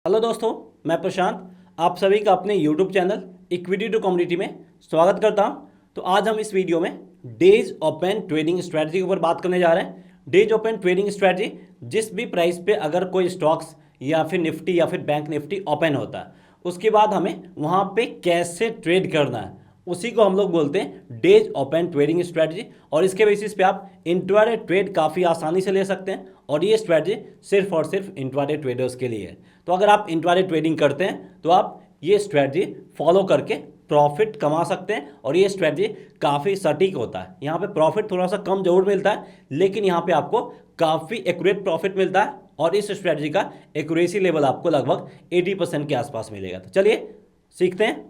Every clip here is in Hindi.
हेलो दोस्तों, मैं प्रशांत आप सभी का अपने YouTube channel Equity to Community में स्वागत करता हूं। तो आज हम इस वीडियो में डेज ओपन ट्रेडिंग स्ट्रैटेजी के ऊपर बात करने जा रहे हैं। डेज ओपन ट्रेडिंग स्ट्रैटेजी, जिस भी प्राइस पे अगर कोई स्टॉक्स या फिर निफ्टी या फिर बैंक निफ्टी ओपन होता है, उसके बाद हमें वहां पे कैसे ट्रेड करना है, उसी को हम लोग बोलते हैं डेज ओपन ट्रेडिंग स्ट्रैटेजी। और इसके बेसिस पे आप इंट्राडे ट्रेड काफ़ी आसानी से ले सकते हैं, और ये स्ट्रैटेजी सिर्फ और सिर्फ इंट्राडे ट्रेडर्स के लिए है। तो अगर आप इंट्राडे ट्रेडिंग करते हैं तो आप ये स्ट्रैटेजी फॉलो करके प्रॉफिट कमा सकते हैं, और ये स्ट्रैटेजी काफ़ी सटीक होता है। यहाँ पे प्रॉफिट थोड़ा सा कम जरूर मिलता है, लेकिन यहाँ पे आपको काफ़ी एक्यूरेट प्रॉफिट मिलता है, और इस स्ट्रैटेजी का एक्यूरेसी लेवल आपको लगभग 80% के आसपास मिलेगा। तो चलिए सीखते हैं।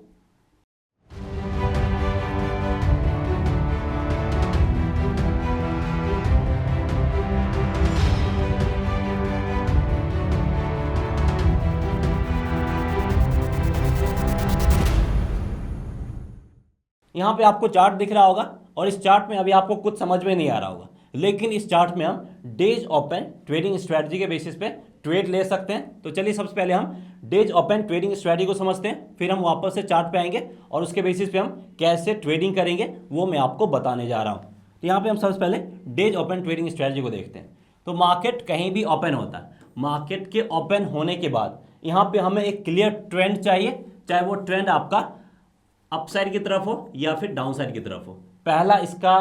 यहाँ पे आपको चार्ट दिख रहा होगा, और इस चार्ट में अभी आपको कुछ समझ में नहीं आ रहा होगा, लेकिन इस चार्ट में हम डेज ओपन ट्रेडिंग स्ट्रैटेजी के बेसिस पे ट्रेड ले सकते हैं। तो चलिए सबसे पहले हम डेज ओपन ट्रेडिंग स्ट्रैटेजी को समझते हैं, फिर हम वापस से चार्ट पे आएंगे और उसके बेसिस पे हम कैसे ट्रेडिंग करेंगे वो मैं आपको बताने जा रहा हूँ। तो यहाँ पे हम सबसे पहले डेज ओपन ट्रेडिंग स्ट्रैटेजी को देखते हैं। तो मार्केट कहीं भी ओपन होता है, मार्केट के ओपन होने के बाद यहाँ पे हमें एक क्लियर ट्रेंड चाहिए, चाहे वो ट्रेंड आपका अपसाइड की तरफ हो या फिर डाउन साइड की तरफ हो। पहला इसका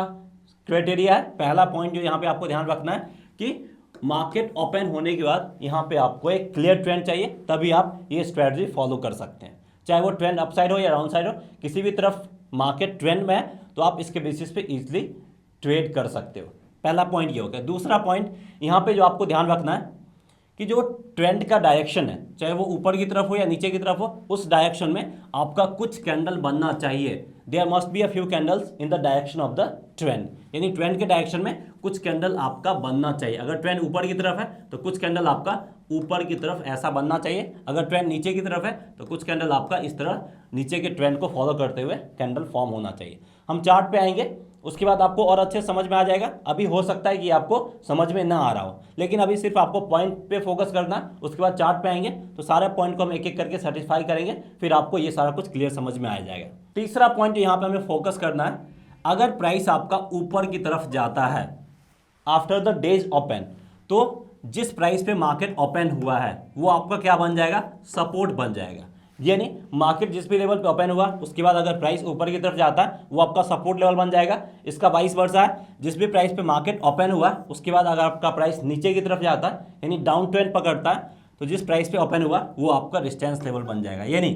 क्राइटेरिया है, पहला पॉइंट जो यहाँ पे आपको ध्यान रखना है कि मार्केट ओपन होने के बाद यहाँ पे आपको एक क्लियर ट्रेंड चाहिए, तभी आप ये स्ट्रेटजी फॉलो कर सकते हैं। चाहे वो ट्रेंड अपसाइड हो या डाउन साइड हो, किसी भी तरफ मार्केट ट्रेंड में है तो आप इसके बेसिस पे इजिली ट्रेड कर सकते हो। पहला पॉइंट ये हो गया। दूसरा पॉइंट यहाँ पे जो आपको ध्यान रखना है कि जो ट्रेंड का डायरेक्शन है, चाहे वो ऊपर की तरफ हो या नीचे की तरफ हो, उस डायरेक्शन में आपका कुछ कैंडल बनना चाहिए। There must be a few candles in the direction of the trend, यानी ट्रेंड के डायरेक्शन में कुछ कैंडल आपका बनना चाहिए। अगर ट्रेंड ऊपर की तरफ है तो कुछ कैंडल आपका ऊपर की तरफ ऐसा बनना चाहिए, अगर ट्रेंड नीचे की तरफ है तो कुछ कैंडल आपका इस तरह नीचे के ट्रेंड को फॉलो करते हुए कैंडल फॉर्म होना चाहिए। हम चार्ट पे आएंगे, उसके बाद आपको और अच्छे समझ में आ जाएगा। अभी हो सकता है कि आपको समझ में ना आ रहा हो, लेकिन अभी सिर्फ आपको पॉइंट पे फोकस करना है। उसके बाद चार्ट पे आएंगे तो सारे पॉइंट को हम एक एक करके सेटिस्फाई करेंगे, फिर आपको ये सारा कुछ क्लियर समझ में आ जाएगा। तीसरा पॉइंट यहाँ पे हमें फोकस करना है, अगर प्राइस आपका ऊपर की तरफ जाता है आफ्टर द डेज ओपन, तो जिस प्राइस पे मार्केट ओपन हुआ है वो आपका क्या बन जाएगा, सपोर्ट बन जाएगा। यानी मार्केट जिस भी लेवल पे ओपन हुआ उसके बाद अगर प्राइस ऊपर की तरफ जाता है वो आपका सपोर्ट लेवल बन जाएगा। इसका वाइस वर्सा है, जिस भी प्राइस पे मार्केट ओपन हुआ उसके बाद अगर आपका प्राइस नीचे की तरफ जाता है यानी डाउन ट्रेंड पकड़ता है, तो जिस प्राइस पे ओपन हुआ वो आपका रेजिस्टेंस लेवल बन जाएगा। यानी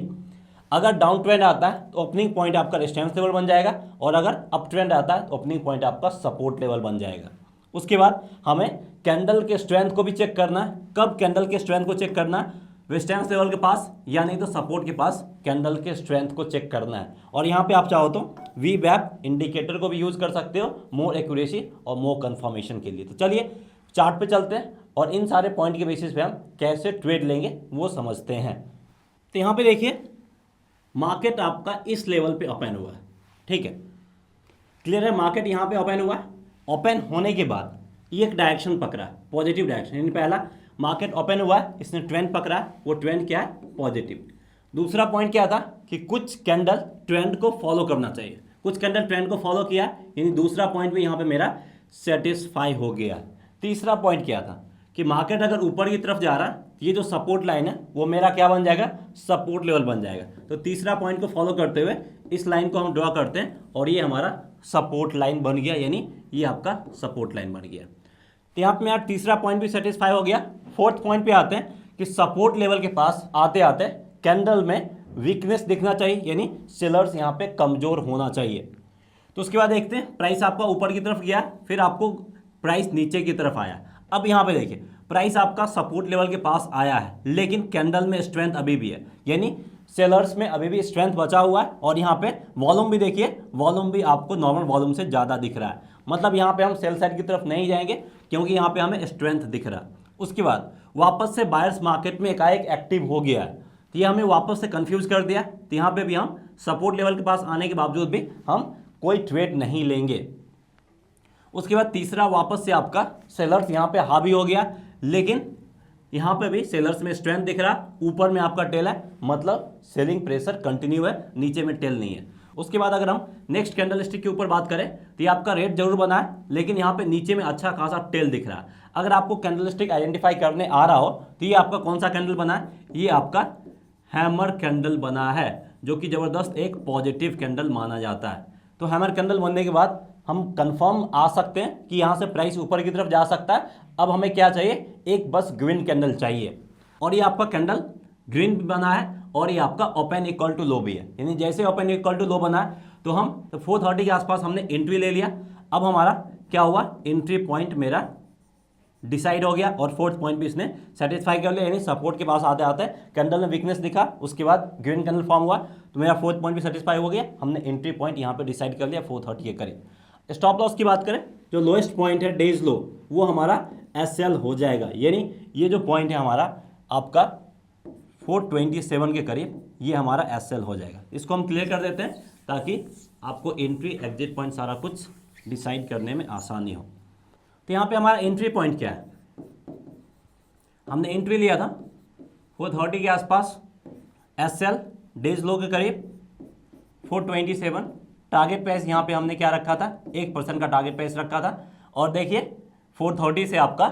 अगर डाउन ट्रेंड आता है तो ओपनिंग पॉइंट आपका रेजिस्टेंस लेवल बन जाएगा, और अगर अप ट्रेंड आता है तो ओपनिंग पॉइंट आपका सपोर्ट लेवल बन जाएगा। उसके बाद हमें कैंडल के स्ट्रेंथ को भी चेक करना है। कब कैंडल के स्ट्रेंथ को चेक करना है, रेजिस्टेंस लेवल के पास या नहीं तो सपोर्ट के पास कैंडल के स्ट्रेंथ को चेक करना है। और यहाँ पे आप चाहो तो वीवैप इंडिकेटर को भी यूज कर सकते हो मोर एक्यूरेसी और मोर कंफर्मेशन के लिए। तो चलिए चार्ट पे चलते हैं और इन सारे पॉइंट के बेसिस पे हम कैसे ट्रेड लेंगे वो समझते हैं। तो यहाँ पे देखिए मार्केट आपका इस लेवल पे ओपन हुआ है, ठीक है, क्लियर है। मार्केट यहाँ पे ओपन हुआ है, ओपन होने के बाद ये एक डायरेक्शन पकड़ा है, पॉजिटिव डायरेक्शन। यानी पहला मार्केट ओपन हुआ है, इसने ट्रेंड पकड़ा है, वो ट्रेंड क्या है, पॉजिटिव। दूसरा पॉइंट क्या था कि कुछ कैंडल ट्रेंड को फॉलो करना चाहिए, कुछ कैंडल ट्रेंड को फॉलो किया, यानी दूसरा पॉइंट भी यहाँ पे मेरा सेटिस्फाई हो गया। तीसरा पॉइंट क्या था कि मार्केट अगर ऊपर की तरफ जा रहा है, ये जो सपोर्ट लाइन है वो मेरा क्या बन जाएगा, सपोर्ट लेवल बन जाएगा। तो तीसरा पॉइंट को फॉलो करते हुए इस लाइन को हम ड्रॉ करते हैं, और ये हमारा सपोर्ट लाइन बन गया, यानी ये आपका सपोर्ट लाइन बन गया। तो यहाँ पे यार तीसरा पॉइंट भी सेटिस्फाई हो गया। फोर्थ पॉइंट पे आते हैं कि सपोर्ट लेवल के पास आते आते कैंडल में वीकनेस दिखना चाहिए, यानी सेलर्स यहाँ पे कमजोर होना चाहिए। तो उसके बाद देखते हैं प्राइस आपका ऊपर की तरफ गया, फिर आपको प्राइस नीचे की तरफ आया। अब यहाँ पे देखिए प्राइस आपका सपोर्ट लेवल के पास आया है, लेकिन कैंडल में स्ट्रेंथ अभी भी है, यानी सेलर्स में अभी भी स्ट्रेंथ बचा हुआ है। और यहाँ पे वॉल्यूम भी देखिए, वॉल्यूम भी आपको नॉर्मल वॉल्यूम से ज़्यादा दिख रहा है, मतलब यहाँ पे हम सेल साइड की तरफ नहीं जाएंगे क्योंकि यहाँ पे हमें स्ट्रेंथ दिख रहा है। उसके बाद वापस से बायर्स मार्केट में एकाएक एक्टिव हो गया है, तो ये हमें वापस से कंफ्यूज कर दिया। तो यहाँ पे भी हम सपोर्ट लेवल के पास आने के बावजूद भी हम कोई ट्रेड नहीं लेंगे। उसके बाद तीसरा वापस से आपका सेलर्स यहाँ पे हावी हो गया, लेकिन यहाँ पे भी सेलर्स में स्ट्रेंथ दिख रहा, ऊपर में आपका टेल है, मतलब सेलिंग प्रेशर कंटिन्यू है, नीचे में टेल नहीं है। उसके बाद अगर हम नेक्स्ट कैंडलस्टिक के ऊपर बात करें तो ये आपका रेड जरूर बना है, लेकिन यहाँ पे नीचे में अच्छा खासा टेल दिख रहा है। अगर आपको कैंडलस्टिक आइडेंटिफाई करने आ रहा हो तो ये आपका कौन सा कैंडल बना है, ये आपका हैमर कैंडल बना है, जो कि जबरदस्त एक पॉजिटिव कैंडल माना जाता है। तो हैमर कैंडल बनने के बाद हम कंफर्म आ सकते हैं कि यहाँ से प्राइस ऊपर की तरफ जा सकता है। अब हमें क्या चाहिए, एक बस ग्रीन कैंडल चाहिए, और ये आपका कैंडल ग्रीन भी बना है और ये आपका ओपन इक्वल टू लो भी है, यानी जैसे ओपन इक्वल टू लो बना है तो हम 430 के आसपास हमने एंट्री ले लिया। अब हमारा क्या हुआ, एंट्री पॉइंट मेरा डिसाइड हो गया और फोर्थ पॉइंट भी इसने सेटिस्फाई कर लिया, यानी सपोर्ट के पास आते आते कैंडल में वीकनेस दिखा, उसके बाद ग्रीन कैंडल फॉर्म हुआ, तो मेरा फोर्थ पॉइंट भी सेटिस्फाई हो गया, हमने एंट्री पॉइंट यहाँ पे डिसाइड कर लिया 430 के करीब। स्टॉप लॉस की बात करें, जो लोएस्ट पॉइंट है डेज लो, वो हमारा SL हो जाएगा, यानी ये जो पॉइंट है हमारा आपका 427 के करीब, ये हमारा SL हो जाएगा। इसको हम क्लियर कर देते हैं ताकि आपको एंट्री एग्जिट पॉइंट सारा कुछ डिसाइड करने में आसानी हो। तो यहाँ पे हमारा एंट्री पॉइंट क्या है, हमने एंट्री लिया था 430 के आसपास, SL डेज लो के करीब 427, टारगेट प्राइस यहाँ पे हमने क्या रखा था, 1% का टारगेट प्राइस रखा था, और देखिए 430 से आपका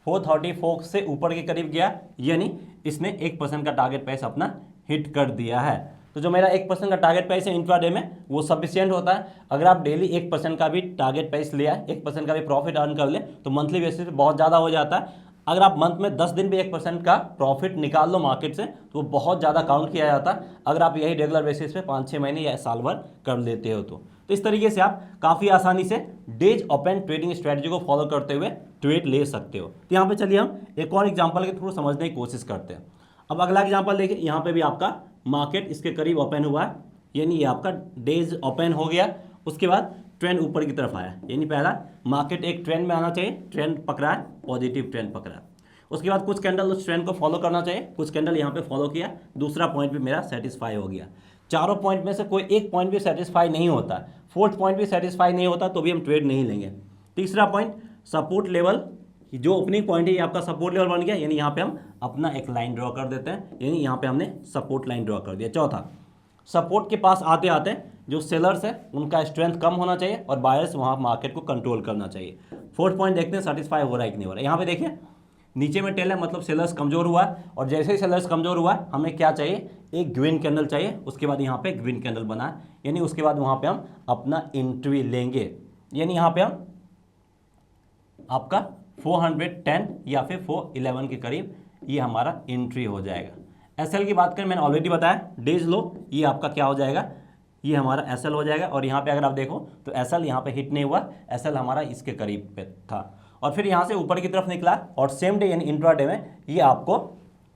434 से ऊपर के करीब गया, यानी इसने 1% का टारगेट प्राइस अपना हिट कर दिया है। तो जो मेरा 1% का टारगेट प्राइस है इंट्राडे में, वो सफिशियंट होता है। अगर आप डेली 1% का भी टारगेट प्राइस ले आए, 1% का भी प्रॉफिट अर्न कर ले, तो मंथली बेसिस पे बहुत ज़्यादा हो जाता है। अगर आप मंथ में 10 दिन भी 1% का प्रॉफिट निकाल लो मार्केट से, तो वो बहुत ज़्यादा काउंट किया जाता है। अगर आप यही रेगुलर बेसिस पे 5-6 महीने या साल भर कर लेते हो तो इस तरीके से आप काफ़ी आसानी से डेज ओपन ट्रेडिंग स्ट्रेटजी को फॉलो करते हुए ट्रेड ले सकते हो। तो यहाँ पे चलिए हम एक और एग्जांपल के थ्रू समझने की कोशिश करते हैं। अब अगला एग्जांपल देखिए, यहाँ पे भी आपका मार्केट इसके करीब ओपन हुआ है, यानी ये आपका डेज ओपन हो गया, उसके बाद ट्रेंड ऊपर की तरफ आया, यानी पहला मार्केट एक ट्रेंड में आना चाहिए, ट्रेंड पकड़ा है, पॉजिटिव ट्रेंड पकड़ा है। उसके बाद कुछ कैंडल उस ट्रेंड को फॉलो करना चाहिए, कुछ कैंडल यहाँ पे फॉलो किया, दूसरा पॉइंट भी मेरा सेटिस्फाई हो गया। चारों पॉइंट में से कोई एक पॉइंट भी सेटिस्फाई नहीं होता, फोर्थ पॉइंट भी सेटिस्फाई नहीं होता, तो भी हम ट्रेड नहीं लेंगे। तीसरा पॉइंट सपोर्ट लेवल, जो ओपनिंग पॉइंट है ये आपका सपोर्ट लेवल बन गया, यानी यहाँ पे हम अपना एक लाइन ड्रॉ कर देते हैं, यानी यहाँ पे हमने सपोर्ट लाइन ड्रॉ कर दिया। चौथा, सपोर्ट के पास आते आते जो सेलर्स है उनका स्ट्रेंथ कम होना चाहिए और बायर्स वहाँ मार्केट को कंट्रोल करना चाहिए। फोर्थ पॉइंट देखते हैं सेटिस्फाई हो रहा है कि नहीं हो रहा है। यहाँ पे देखिए नीचे में टेल है, मतलब सेलर्स कमजोर हुआ है, और जैसे ही सेलर्स कमजोर हुआ है हमें क्या चाहिए, एक ग्रीन कैंडल चाहिए। उसके बाद यहाँ पे ग्रीन कैंडल बना है, यानी उसके बाद वहाँ पे हम अपना एंट्री लेंगे, यानी यहाँ पे हम आपका 410 या फिर 411 के करीब ये हमारा एंट्री हो जाएगा। SL की बात करें, मैंने ऑलरेडी बताया डेज लो, ये आपका क्या हो जाएगा, ये हमारा SL हो जाएगा। और यहाँ पे अगर आप देखो तो SL यहाँ पे हिट नहीं हुआ, SL हमारा इसके करीब पे था, और फिर यहाँ से ऊपर की तरफ निकला, और सेम डे यानी इंट्राडे में ये आपको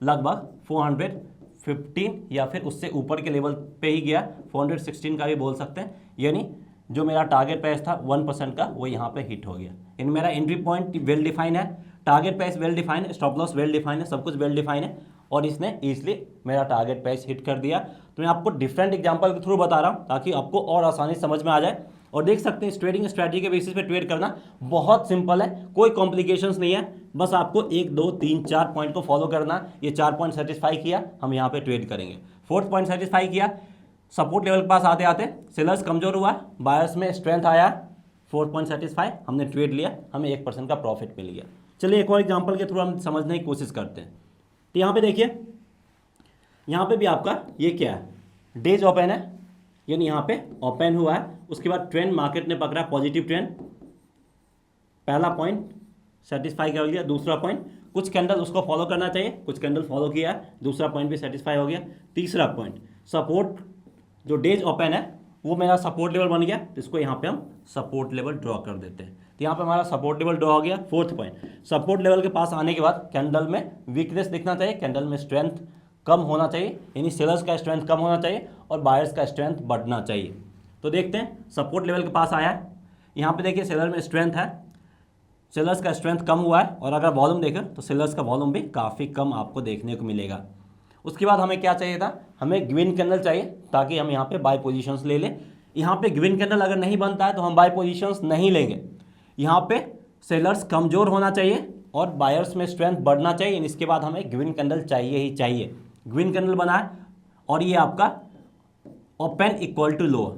लगभग 415 या फिर उससे ऊपर के लेवल पे ही गया, 416 का भी बोल सकते हैं, यानी जो मेरा टारगेट प्राइस था 1% का वो यहाँ पे हिट हो गया। इन मेरा एंट्री पॉइंट वेल डिफाइन है, टारगेट प्राइस वेल डिफाइन है, स्टॉप लॉस वेल डिफाइन है, सब कुछ वेल डिफाइन है, और इसने इसलिए मेरा टारगेट प्राइस हिट कर दिया। तो मैं आपको डिफरेंट एग्जांपल के थ्रू बता रहा हूँ ताकि आपको और आसानी से समझ में आ जाए। और देख सकते हैं ट्रेडिंग स्ट्रैटेजी के बेसिस पे ट्रेड करना बहुत सिंपल है, कोई कॉम्प्लिकेशंस नहीं है, बस आपको 1 2 3 4 पॉइंट को फॉलो करना। ये 4 पॉइंट सेटिस्फाई किया, हम यहाँ पे ट्रेड करेंगे। फोर्थ पॉइंट सेटिस्फाई किया, सपोर्ट लेवल के पास आते आते सेलर्स कमजोर हुआ, बायर्स में स्ट्रेंथ आया, फोर्थ पॉइंट सेटिस्फाई, हमने ट्रेड लिया, हमें 1% का प्रॉफिट मिल गया। चलिए एक और एग्जाम्पल के थ्रू हम समझने की कोशिश करते हैं। तो यहाँ पे देखिए, यहाँ पे भी आपका ये क्या है, डेज ओपन है, यानी यहाँ पे ओपन हुआ है, उसके बाद ट्रेंड मार्केट ने पकड़ा पॉजिटिव ट्रेंड, पहला पॉइंट सेटिस्फाई कर लिया। दूसरा पॉइंट कुछ कैंडल उसको फॉलो करना चाहिए, कुछ कैंडल फॉलो किया, दूसरा पॉइंट भी सेटिस्फाई हो गया। तीसरा पॉइंट सपोर्ट, जो डेज ओपन है वो मेरा सपोर्ट लेवल बन गया, तो इसको यहाँ पे हम सपोर्ट लेवल ड्रॉ कर देते हैं। तो यहाँ पे हमारा सपोर्ट लेवल ड्रॉ हो गया। फोर्थ पॉइंट, सपोर्ट लेवल के पास आने के बाद कैंडल में वीकनेस दिखना चाहिए, कैंडल में स्ट्रेंथ कम होना चाहिए, यानी सेलर्स का स्ट्रेंथ कम होना चाहिए और बायर्स का स्ट्रेंथ बढ़ना चाहिए। तो देखते हैं सपोर्ट लेवल के पास आया है, यहाँ पे देखिए सेलर में स्ट्रेंथ है, सेलर्स का स्ट्रेंथ कम हुआ है, और अगर वॉल्यूम देखें तो सेलर्स का वॉल्यूम भी काफ़ी कम आपको देखने को मिलेगा। उसके बाद हमें क्या चाहिए था, हमें ग्रीन कैंडल चाहिए ताकि हम यहाँ पे बाय पोजीशंस ले लें। यहाँ पे ग्रीन कैंडल अगर नहीं बनता है तो हम बाय पोजीशंस नहीं लेंगे। यहाँ पे सेलर्स कमज़ोर होना चाहिए, और बायर्स में स्ट्रेंथ बढ़ना चाहिए, इसके बाद हमें ग्रीन कैंडल चाहिए ही चाहिए। ग्रीन कैंडल बना है और ये आपका ओपन इक्वल टू लो,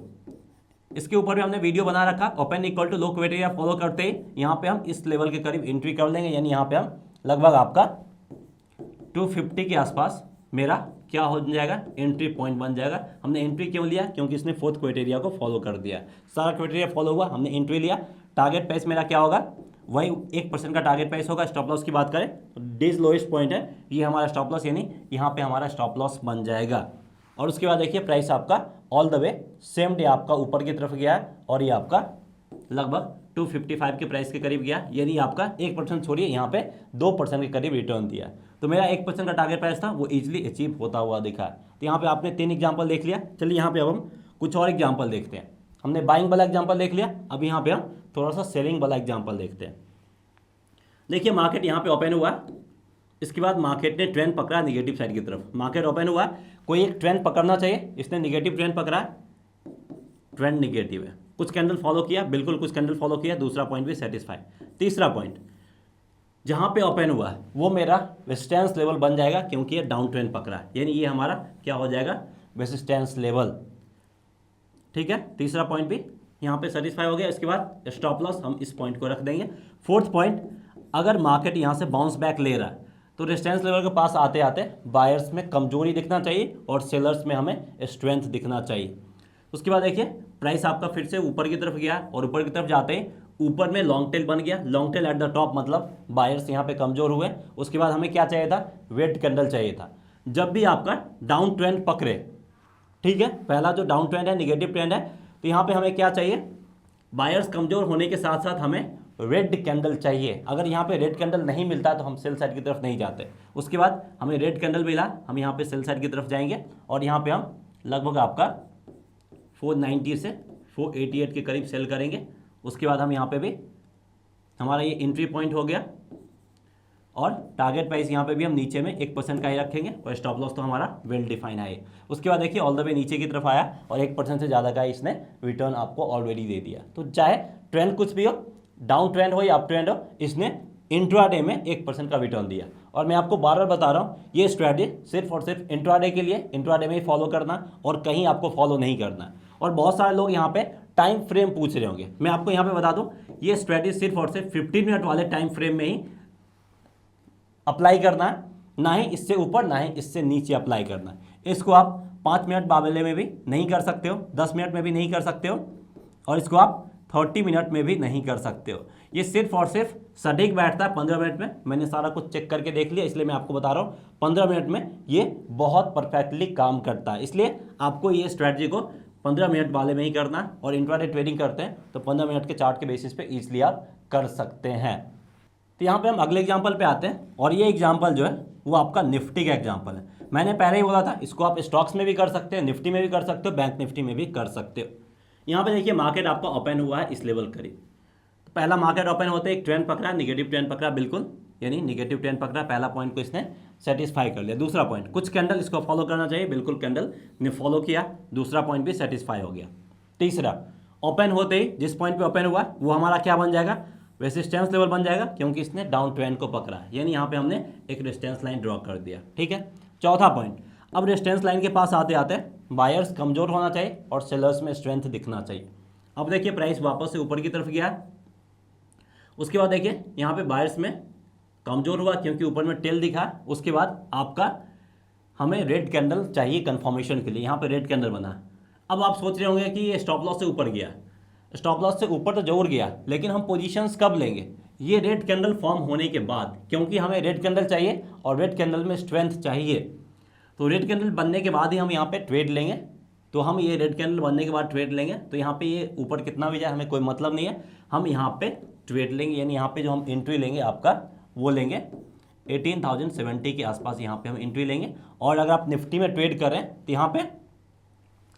इसके ऊपर भी हमने वीडियो बना रखा। Open equal to low criteria follow करते ही यहाँ पे हम इस लेवल के करीब एंट्री कर लेंगे, यानी यहाँ पे हम लगभग आपका 250 के आसपास मेरा क्या हो जाएगा, एंट्री पॉइंट बन जाएगा। हमने एंट्री क्यों लिया, क्योंकि इसने फोर्थ क्राइटेरिया को फॉलो कर दिया। सारा क्राइटेरिया फॉलो हुआ, हमने एंट्री लिया। टारगेट प्राइस मेरा क्या होगा, वही 1% का टारगेट प्राइस होगा। स्टॉप लॉस की बात करें तो डेज लोएस्ट पॉइंट है, ये हमारा स्टॉप लॉस, यानी यहाँ पे हमारा स्टॉप लॉस बन जाएगा। और उसके बाद देखिए प्राइस आपका all the way same day आपका ऊपर की तरफ गया है और ये आपका लगभग 255 के प्राइस के करीब गया, यानी आपका 1% छोड़िए, यहाँ पे 2% के करीब रिटर्न दिया। तो मेरा 1% का टारगेट प्राइस था, वो इजीली अचीव होता हुआ दिखा। तो यहाँ पे आपने 3 एग्जाम्पल देख लिया। चलिए यहाँ पे अब हम कुछ और एग्जाम्पल देखते हैं। हमने बाइंग वाला एग्जाम्पल देख लिया, अब यहाँ पे हम थोड़ा सा सेलिंग वाला एग्जाम्पल देखते हैं। देखिए मार्केट यहाँ पे ओपन हुआ, इसके बाद मार्केट ने ट्रेंड पकड़ा निगेटिव साइड की तरफ। मार्केट ओपन हुआ, कोई एक ट्रेंड पकड़ना चाहिए, इसने निगेटिव ट्रेंड पकड़ा, ट्रेंड निगेटिव है। कुछ कैंडल फॉलो किया, बिल्कुल कुछ कैंडल फॉलो किया, दूसरा पॉइंट भी सेटिस्फाई। तीसरा पॉइंट जहाँ पे ओपन हुआ वो मेरा रेजिस्टेंस लेवल बन जाएगा, क्योंकि ये डाउन ट्रेंड पकड़ा, यानी ये हमारा क्या हो जाएगा, रेजिस्टेंस लेवल। ठीक है, तीसरा पॉइंट भी यहाँ पे सेटिस्फाई हो गया। इसके बाद स्टॉप लॉस हम इस पॉइंट को रख देंगे। फोर्थ पॉइंट, अगर मार्केट यहाँ से बाउंस बैक ले रहा है तो रेजिस्टेंस लेवल के पास आते आते बायर्स में कमजोरी दिखना चाहिए और सेलर्स में हमें स्ट्रेंथ दिखना चाहिए। उसके बाद देखिए प्राइस आपका फिर से ऊपर की तरफ गया और ऊपर की तरफ जाते ही ऊपर में लॉन्ग टेल बन गया। Long tell at the top, मतलब बायर्स यहाँ पे कमजोर हुए। उसके बाद हमें क्या चाहिए था, रेड कैंडल चाहिए था। जब भी आपका डाउन ट्रेंड पकड़े, ठीक है, पहला जो डाउन ट्रेंड है निगेटिव ट्रेंड है, तो यहाँ पे हमें क्या चाहिए, बायर्स कमजोर होने के साथ साथ हमें रेड कैंडल चाहिए। अगर यहाँ पे रेड कैंडल नहीं मिलता तो हम सेल साइड की तरफ नहीं जाते। उसके बाद हमें रेड कैंडल मिला, हम यहाँ पे सेल साइड की तरफ जाएंगे और यहाँ पे हम लगभग आपका 490 से 488 के करीब सेल करेंगे। उसके बाद हम यहाँ पे भी हमारा ये एंट्री पॉइंट हो गया और टारगेट प्राइस यहाँ पे भी हम नीचे में 1% का ही रखेंगे और स्टॉप लॉस तो हमारा वेल डिफाइन है। उसके बाद देखिए ऑल द वे नीचे की तरफ आया और 1% से ज़्यादा का इसने रिटर्न आपको ऑलरेडी दे दिया। तो चाहे ट्रेंड कुछ भी हो, डाउन ट्रेंड हो या अप ट्रेंड हो, इसने इंट्राडे में 1% का रिटर्न दिया। और मैं आपको बार बार बता रहा हूँ, ये स्ट्रैटेजी सिर्फ और सिर्फ इंट्राडे के लिए, इंट्राडे में ही फॉलो करना और कहीं आपको फॉलो नहीं करना। और बहुत सारे लोग यहाँ पे टाइम फ्रेम पूछ रहे होंगे, मैं आपको यहाँ पे बता दूँ, ये स्ट्रैटेजी सिर्फ और सिर्फ 15 मिनट वाले टाइम फ्रेम में ही अप्लाई करना है, ना ही इससे ऊपर ना ही इससे नीचे अप्लाई करना है। इसको आप 5 मिनट बाबले में भी नहीं कर सकते हो, 10 मिनट में भी नहीं कर सकते हो और इसको आप 30 मिनट में भी नहीं कर सकते हो। ये सिर्फ और सिर्फ सटीक बैठता है 15 मिनट में। मैंने सारा कुछ चेक करके देख लिया, इसलिए मैं आपको बता रहा हूँ 15 मिनट में ये बहुत परफेक्टली काम करता है। इसलिए आपको ये स्ट्रैटेजी को 15 मिनट वाले में ही करना, और इंट्राडे ट्रेडिंग करते हैं तो 15 मिनट के चार्ट के बेसिस पे ईजिली आप कर सकते हैं। तो यहाँ पे हम अगले एग्जाम्पल पे आते हैं और ये एग्जाम्पल जो है वो आपका निफ्टी का एग्जाम्पल है। मैंने पहले ही बोला था, इसको आप स्टॉक्स में भी कर सकते हो, निफ्टी में भी कर सकते हो, बैंक निफ्टी में भी कर सकते हो। यहाँ पे देखिए मार्केट आपका ओपन हुआ है इस लेवल करीब। तो पहला मार्केट ओपन होते एक ट्रेंड पकड़ा, निगेटिव ट्रेंड पकड़ा, बिल्कुल यानी निगेटिव ट्रेंड पकड़ा, पहला पॉइंट को इसने सेटिस्फाई कर लिया। दूसरा पॉइंट, कुछ कैंडल इसको फॉलो करना चाहिए, बिल्कुल कैंडल ने फॉलो किया, दूसरा पॉइंट भी सेटिस्फाई हो गया। तीसरा, ओपन होते ही जिस पॉइंट पे ओपन हुआ वो हमारा क्या बन जाएगा, रेजिस्टेंस लेवल बन जाएगा, क्योंकि इसने डाउन ट्रेंड को पकड़ा, यानी यहाँ पे हमने एक रेजिस्टेंस लाइन ड्रॉ कर दिया। ठीक है, चौथा पॉइंट, अब रेजिस्टेंस लाइन के पास आते आते बायर्स कमजोर होना चाहिए और सेलर्स में स्ट्रेंथ दिखना चाहिए। अब देखिए प्राइस वापस से ऊपर की तरफ गया, उसके बाद देखिए यहाँ पे बायर्स में कमजोर हुआ क्योंकि ऊपर में टेल दिखा। उसके बाद आपका हमें रेड कैंडल चाहिए कंफर्मेशन के लिए, यहाँ पे रेड कैंडल बना। अब आप सोच रहे होंगे कि ये स्टॉप लॉस से ऊपर गया, स्टॉप लॉस से ऊपर तो जरूर गया, लेकिन हम पोजीशंस कब लेंगे, ये रेड कैंडल फॉर्म होने के बाद, क्योंकि हमें रेड कैंडल चाहिए और रेड कैंडल में स्ट्रेंथ चाहिए। तो रेड कैंडल बनने के बाद ही हम यहाँ पे ट्रेड लेंगे। तो हम ये रेड कैंडल बनने के बाद ट्रेड लेंगे। तो यहाँ पे ये ऊपर कितना भी जाए हमें कोई मतलब नहीं है, हम यहाँ पे ट्रेड लेंगे, यानी यहाँ पे जो हम एंट्री लेंगे आपका वो लेंगे 18,070 के आसपास, यहाँ पे हम एंट्री लेंगे। और अगर आप निफ्टी में ट्रेड करें तो यहाँ पे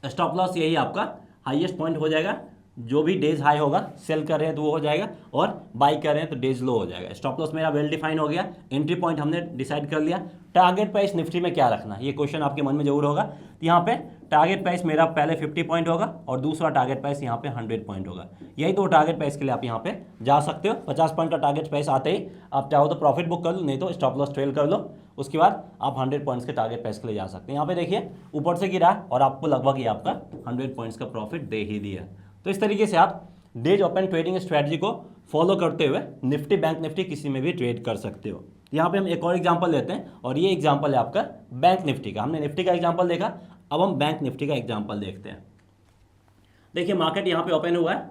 स्टॉप लॉस यही आपका हाईएस्ट पॉइंट हो जाएगा जो भी डेज हाई होगा सेल कर रहे हैं तो वो हो जाएगा, और बाई कर रहे हैं तो डेज लो हो जाएगा। स्टॉप लॉस मेरा वेल डिफाइन हो गया, एंट्री पॉइंट हमने डिसाइड कर लिया। टारगेट प्राइस निफ्टी में क्या रखना, ये क्वेश्चन आपके मन में जरूर होगा। तो यहाँ पे टारगेट प्राइस मेरा पहले 50 पॉइंट होगा और दूसरा टारगेट प्राइस यहाँ पे 100 पॉइंट होगा। यही दो टारगेट प्राइस के लिए आप यहाँ पे जा सकते हो। 50 पॉइंट का टारगेट प्राइस आते ही आप चाहो तो प्रॉफिट बुक कर लो, नहीं तो स्टॉप लॉस ट्रेल कर लो। उसके बाद आप 100 पॉइंट्स के टारगेट प्राइस के लिए जा सकते हैं। यहाँ पे देखिए ऊपर से गिरा और आपको लगभग ये आपका 100 पॉइंट्स का प्रॉफिट दे ही दिया। तो इस तरीके से आप डेज ओपन ट्रेडिंग स्ट्रेटजी को फॉलो करते हुए निफ्टी बैंक निफ्टी किसी में भी ट्रेड कर सकते हो। यहाँ पे हम एक और एग्जांपल लेते हैं, और ये एग्जांपल है आपका बैंक निफ्टी का। हमने निफ्टी का एग्जांपल देखा, अब हम बैंक निफ्टी का एग्जांपल देखते हैं। देखिए मार्केट यहाँ पे ओपन हुआ है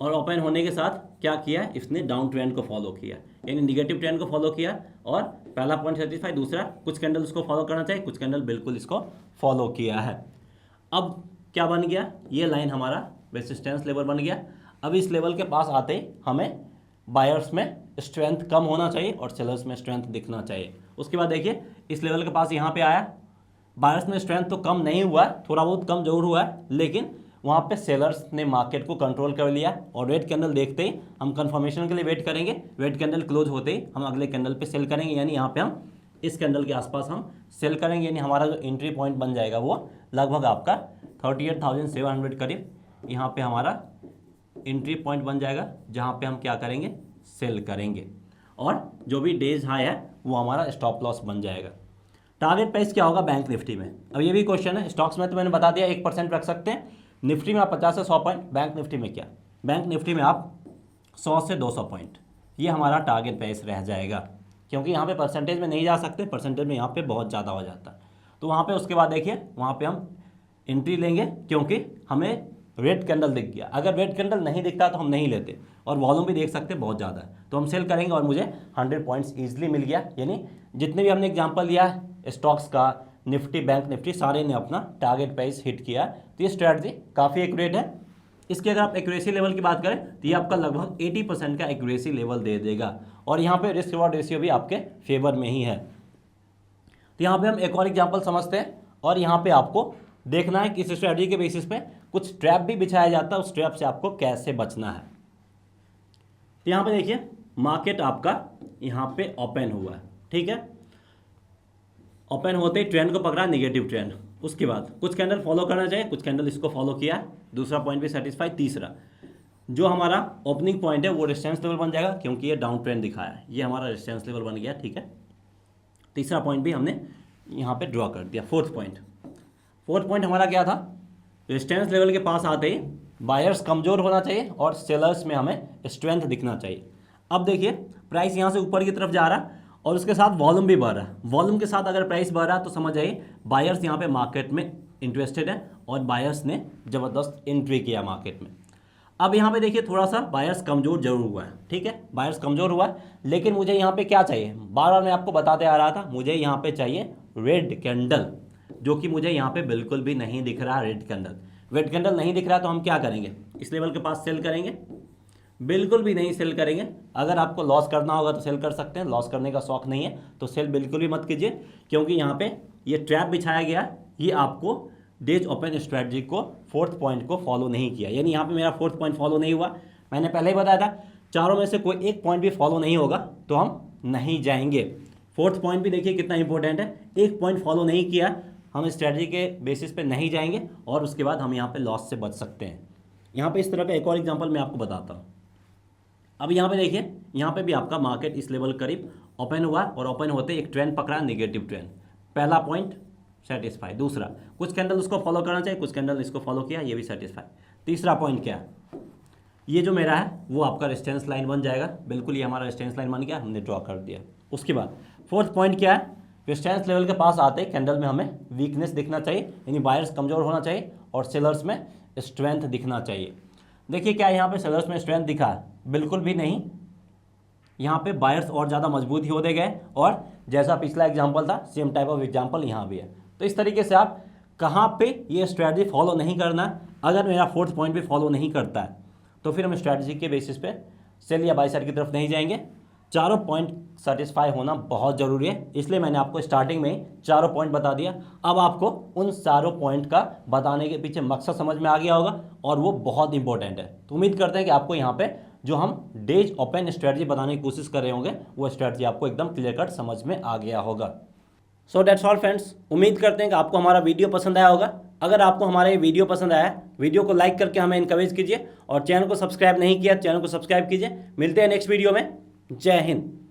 और ओपन होने के साथ क्या किया, इसने डाउन ट्रेंड को फॉलो किया, यानी निगेटिव ट्रेंड को फॉलो किया। और पहला पॉइंट सेटिस्फाई, दूसरा कुछ कैंडल इसको फॉलो करना चाहिए, कुछ कैंडल बिल्कुल इसको फॉलो किया है। अब क्या बन गया, ये लाइन हमारा रेजिस्टेंस लेवल बन गया। अब इस लेवल के पास आते ही हमें बायर्स में स्ट्रेंथ कम होना चाहिए और सेलर्स में स्ट्रेंथ दिखना चाहिए। उसके बाद देखिए इस लेवल के पास यहाँ पे आया, बायर्स में स्ट्रेंथ तो कम नहीं हुआ, थोड़ा बहुत कम जरूर हुआ है, लेकिन वहाँ पे सेलर्स ने मार्केट को कंट्रोल कर लिया। और रेड कैंडल देखते ही हम कंफर्मेशन के लिए वेट करेंगे, रेड कैंडल क्लोज होते ही हम अगले कैंडल पे सेल करेंगे, यानी यहाँ पे हम इस कैंडल के आसपास हम सेल करेंगे, यानी हमारा जो एंट्री पॉइंट बन जाएगा वो लगभग आपका 38,700 करीब यहाँ पे हमारा एंट्री पॉइंट बन जाएगा, जहाँ पे हम क्या करेंगे, सेल करेंगे। और जो भी डेज हाई है वो हमारा स्टॉप लॉस बन जाएगा। टारगेट प्राइस क्या होगा बैंक निफ्टी में, अब ये भी क्वेश्चन है। स्टॉक्स में तो मैंने बता दिया 1% रख सकते हैं, निफ्टी में आप 50 से 100 पॉइंट, बैंक निफ्टी में क्या, बैंक निफ्टी में आप 100 से 200 पॉइंट, ये हमारा टारगेट प्राइस रह जाएगा। क्योंकि यहाँ पे परसेंटेज में नहीं जा सकते, परसेंटेज में यहाँ पे बहुत ज़्यादा हो जाता है। तो वहाँ पे उसके बाद देखिए वहाँ पे हम एंट्री लेंगे, क्योंकि हमें रेड कैंडल दिख गया। अगर रेड कैंडल नहीं दिखता तो हम नहीं लेते, और वॉल्यूम भी देख सकते बहुत ज़्यादा है, तो हम सेल करेंगे और मुझे 100 पॉइंट्स ईजिली मिल गया। यानी जितने भी हमने एग्जांपल लिया स्टॉक्स का, निफ्टी बैंक निफ्टी, सारे ने अपना टारगेट प्राइस हिट किया। तो ये स्ट्रैटेजी काफ़ी एक्यूरेट है। इसके अगर आप एक्यूरेसी लेवल की बात करें तो ये आपका लगभग 80% का एक्यूरेसी लेवल दे देगा, और यहाँ पे रिस्क रिवॉर्ड रेशियो भी आपके फेवर में ही है। तो यहाँ पे हम एक और एग्जांपल समझते हैं, और यहाँ पे आपको देखना है कि इस स्ट्रैटेजी के बेसिस पे कुछ ट्रैप भी बिछाया जाता है, उस ट्रैप से आपको कैसे बचना है। तो यहाँ पे देखिए मार्केट आपका यहाँ पे ओपन हुआ है, ठीक है। ओपन होते ही ट्रेंड को पकड़ा, निगेटिव ट्रेंड। उसके बाद कुछ कैंडल फॉलो करना चाहिए, कुछ कैंडल इसको फॉलो किया, दूसरा पॉइंट भी सेटिस्फाई। तीसरा जो हमारा ओपनिंग पॉइंट है वो रेजिस्टेंस लेवल बन जाएगा, क्योंकि ये डाउन ट्रेंड दिखाया है, ये हमारा रेजिस्टेंस लेवल बन गया, ठीक है। तीसरा पॉइंट भी हमने यहाँ पे ड्रॉ कर दिया। फोर्थ पॉइंट हमारा क्या था, रेजिस्टेंस लेवल के पास आते ही बायर्स कमज़ोर होना चाहिए और सेलर्स में हमें स्ट्रेंथ दिखना चाहिए। अब देखिए प्राइस यहाँ से ऊपर की तरफ जा रहा है और उसके साथ वॉल्यूम भी बढ़ रहा है। वॉल्यूम के साथ अगर प्राइस बढ़ रहा है तो समझ आइए बायर्स यहाँ पे मार्केट में इंटरेस्टेड है और बायर्स ने ज़बरदस्त एंट्री किया मार्केट में। अब यहाँ पे देखिए थोड़ा सा बायर्स कमज़ोर जरूर हुआ है, ठीक है, बायर्स कमज़ोर हुआ है, लेकिन मुझे यहाँ पे क्या चाहिए, बार बार मैं आपको बताते आ रहा था, मुझे यहाँ पे चाहिए रेड कैंडल, जो कि मुझे यहाँ पे बिल्कुल भी नहीं दिख रहा। रेड कैंडल नहीं दिख रहा, तो हम क्या करेंगे, इस लेवल के पास सेल करेंगे, बिल्कुल भी नहीं सेल करेंगे। अगर आपको लॉस करना होगा तो सेल कर सकते हैं, लॉस करने का शौक नहीं है तो सेल बिल्कुल भी मत कीजिए, क्योंकि यहाँ पे ये ट्रैप बिछाया गया, ये आपको डेज ओपन स्ट्रैटेजी को फोर्थ पॉइंट को फॉलो नहीं किया। यानी यहाँ पे मेरा फोर्थ पॉइंट फॉलो नहीं हुआ। मैंने पहले ही बताया था चारों में से कोई एक पॉइंट भी फॉलो नहीं होगा तो हम नहीं जाएंगे। फोर्थ पॉइंट भी देखिए कितना इंपॉर्टेंट है, एक पॉइंट फॉलो नहीं किया, हम स्ट्रैटेजी के बेसिस पे नहीं जाएंगे और उसके बाद हम यहाँ पे लॉस से बच सकते हैं। यहाँ पे इस तरह का एक और एग्जांपल मैं आपको बताता हूँ। अब यहाँ पे देखिए, यहाँ पे भी आपका मार्केट इस लेवल करीब ओपन हुआ और ओपन होते एक ट्रेंड पकड़ा, नेगेटिव ट्रेंड। पहला पॉइंट सेटिस्फाई, दूसरा कुछ कैंडल उसको फॉलो करना चाहिए, कुछ कैंडल इसको फॉलो किया, ये भी सेटिस्फाई। तीसरा पॉइंट क्या है, ये जो मेरा है वो आपका रेजिस्टेंस लाइन बन जाएगा, बिल्कुल ये हमारा रेजिस्टेंस लाइन बन गया, हमने ड्रॉ कर दिया। उसके बाद फोर्थ पॉइंट क्या है, रेजिस्टेंस लेवल के पास आते कैंडल में हमें वीकनेस दिखना चाहिए, यानी बायर्स कमज़ोर होना चाहिए और सेलर्स में स्ट्रेंथ दिखना चाहिए। देखिए क्या यहाँ पे सेलर्स में स्ट्रेंथ दिखा है, बिल्कुल भी नहीं, यहाँ पे बायर्स और ज़्यादा मजबूत ही होते गए, और जैसा पिछला एग्जांपल था सेम टाइप ऑफ एग्जांपल यहाँ भी है। तो इस तरीके से आप कहाँ पे ये स्ट्रैटेजी फॉलो नहीं करना। अगर मेरा फोर्थ पॉइंट भी फॉलो नहीं करता है तो फिर हम स्ट्रैटेजी के बेसिस पे सेल या बाय साइड की तरफ नहीं जाएंगे। चारों पॉइंट सेटिस्फाई होना बहुत ज़रूरी है, इसलिए मैंने आपको स्टार्टिंग में चारों पॉइंट बता दिया। अब आपको उन चारों पॉइंट का बताने के पीछे मकसद समझ में आ गया होगा और वो बहुत इंपॉर्टेंट है। तो उम्मीद करते हैं कि आपको यहाँ पे जो हम डेज ओपन स्ट्रेटजी बताने की कोशिश कर रहे होंगे वो स्ट्रेटजी आपको एकदम क्लियर कट समझ में आ गया होगा। सो दैट्स ऑल फ्रेंड्स, उम्मीद करते हैं कि आपको हमारा वीडियो पसंद आया होगा। अगर आपको हमारा ये वीडियो पसंद आया, वीडियो को लाइक करके हमें इनकरेज कीजिए और चैनल को सब्सक्राइब नहीं किया चैनल को सब्सक्राइब कीजिए। मिलते हैं नेक्स्ट वीडियो में। जय हिंद।